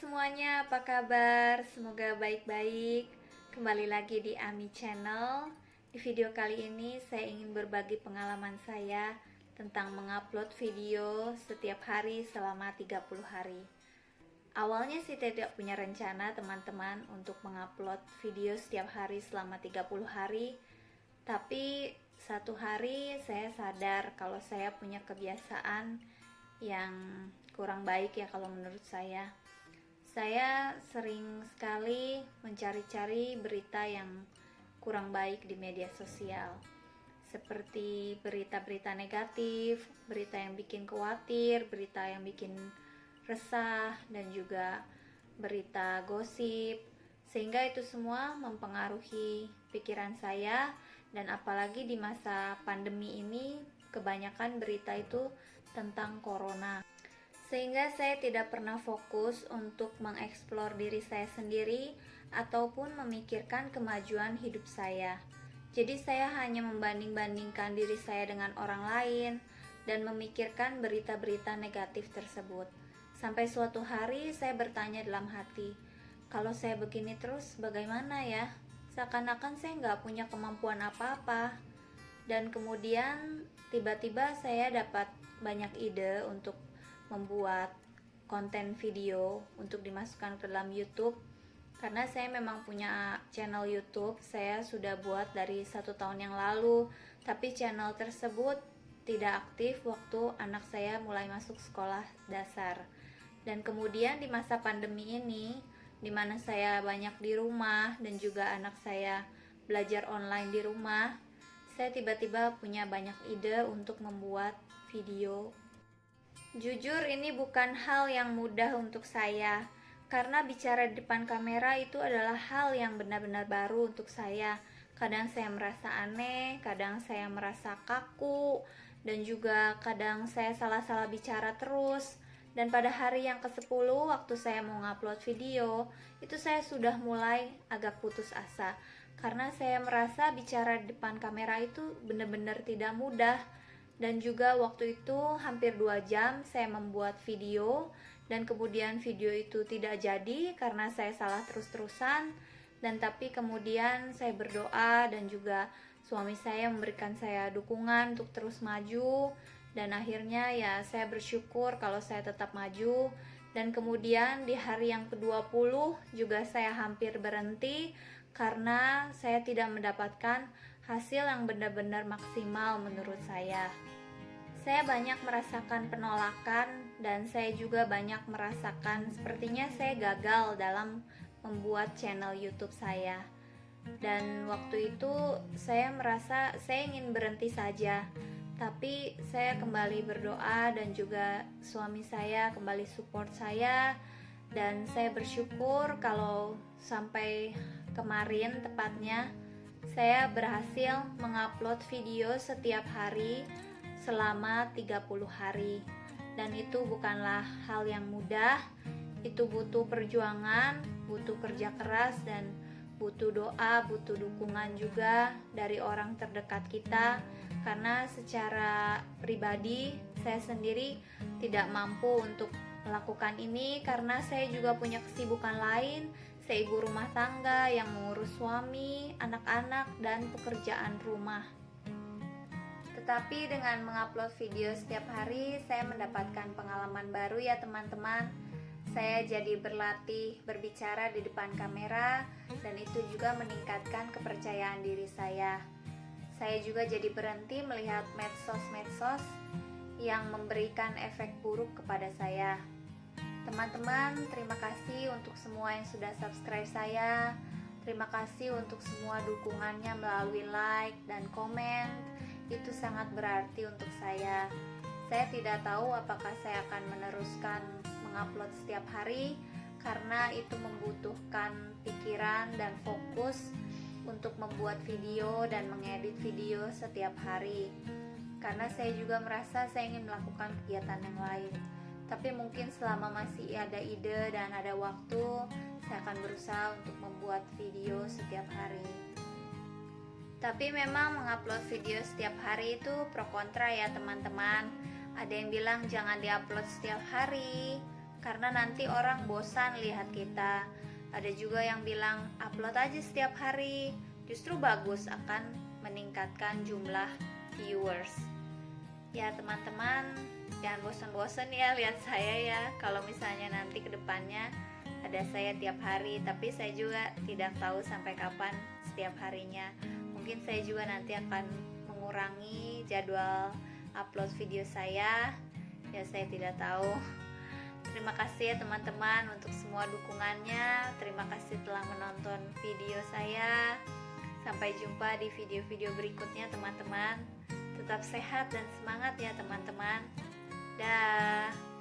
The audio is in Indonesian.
semuanya, apa kabar? Semoga baik-baik. Kembali lagi di Ami Channel. Di video kali ini saya ingin berbagi pengalaman saya tentang mengupload video setiap hari selama 30 hari. Awalnya sih tidak punya rencana teman-teman untuk mengupload video setiap hari selama 30 hari. Tapi satu hari saya sadar kalau saya punya kebiasaan yang kurang baik ya kalau menurut saya. Saya sering sekali mencari-cari berita yang kurang baik di media sosial, seperti berita-berita negatif, berita yang bikin khawatir, berita yang bikin resah, dan juga berita gosip, sehingga itu semua mempengaruhi pikiran saya. Dan apalagi di masa pandemi ini, kebanyakan berita itu tentang corona, sehingga saya tidak pernah fokus untuk mengeksplor diri saya sendiri ataupun memikirkan kemajuan hidup saya. Jadi saya hanya membanding-bandingkan diri saya dengan orang lain dan memikirkan berita-berita negatif tersebut. Sampai suatu hari saya bertanya dalam hati, kalau saya begini terus bagaimana ya? Seakan-akan saya nggak punya kemampuan apa-apa. Dan kemudian tiba-tiba saya dapat banyak ide untuk membuat konten video untuk dimasukkan ke dalam YouTube. Karena saya memang punya channel YouTube, saya sudah buat dari 1 tahun yang lalu, tapi channel tersebut tidak aktif waktu anak saya mulai masuk sekolah dasar. Dan kemudian di masa pandemi ini, di mana saya banyak di rumah dan juga anak saya belajar online di rumah, saya tiba-tiba punya banyak ide untuk membuat video. Jujur ini bukan hal yang mudah untuk saya, karena bicara di depan kamera itu adalah hal yang benar-benar baru untuk saya. Kadang saya merasa aneh, kadang saya merasa kaku, dan juga kadang saya salah-salah bicara terus. Dan pada hari yang ke-10 waktu saya mau ngupload video, itu saya sudah mulai agak putus asa, karena saya merasa bicara di depan kamera itu benar-benar tidak mudah. Dan juga waktu itu hampir 2 jam saya membuat video, dan kemudian video itu tidak jadi karena saya salah terus-terusan. Dan tapi kemudian saya berdoa dan juga suami saya memberikan saya dukungan untuk terus maju. Dan akhirnya ya saya bersyukur kalau saya tetap maju. Dan kemudian di hari yang ke-20 juga saya hampir berhenti karena saya tidak mendapatkan hasil yang benar-benar maksimal menurut saya. Saya banyak merasakan penolakan dan saya juga banyak merasakan sepertinya saya gagal dalam membuat channel YouTube saya. Dan waktu itu saya merasa saya ingin berhenti saja. Tapi saya kembali berdoa dan juga suami saya kembali support saya. Dan saya bersyukur kalau sampai kemarin tepatnya saya berhasil mengupload video setiap hari selama 30 hari. Dan itu bukanlah hal yang mudah. Itu butuh perjuangan, butuh kerja keras, dan butuh doa, butuh dukungan juga dari orang terdekat kita. Karena secara pribadi saya sendiri tidak mampu untuk melakukan ini karena saya juga punya kesibukan lain. Saya ibu rumah tangga yang mengurus suami, anak-anak, dan pekerjaan rumah. Tetapi dengan mengupload video setiap hari, saya mendapatkan pengalaman baru ya teman-teman. Saya jadi berlatih berbicara di depan kamera, dan itu juga meningkatkan kepercayaan diri saya. Saya juga jadi berhenti melihat medsos-medsos yang memberikan efek buruk kepada saya. Teman-teman, terima kasih untuk semua yang sudah subscribe saya. Terima kasih untuk semua dukungannya melalui like dan komen. Itu sangat berarti untuk saya. Saya tidak tahu apakah saya akan meneruskan mengupload setiap hari karena itu membutuhkan pikiran dan fokus untuk membuat video dan mengedit video setiap hari. Karena saya juga merasa saya ingin melakukan kegiatan yang lain. Tapi mungkin selama masih ada ide dan ada waktu, saya akan berusaha untuk membuat video setiap hari. Tapi memang mengupload video setiap hari itu pro kontra ya teman-teman. Ada yang bilang jangan diupload setiap hari, karena nanti orang bosan lihat kita. Ada juga yang bilang upload aja setiap hari, justru bagus, akan meningkatkan jumlah viewers. Ya teman-teman, jangan bosan-bosan ya lihat saya ya. Kalau misalnya nanti kedepannya ada saya tiap hari, tapi saya juga tidak tahu sampai kapan setiap harinya. Mungkin saya juga nanti akan mengurangi jadwal upload video saya. Ya saya tidak tahu. Terima kasih ya teman-teman untuk semua dukungannya. Terima kasih telah menonton video saya. Sampai jumpa di video-video berikutnya teman-teman. Tetap sehat dan semangat ya teman-teman. Dah.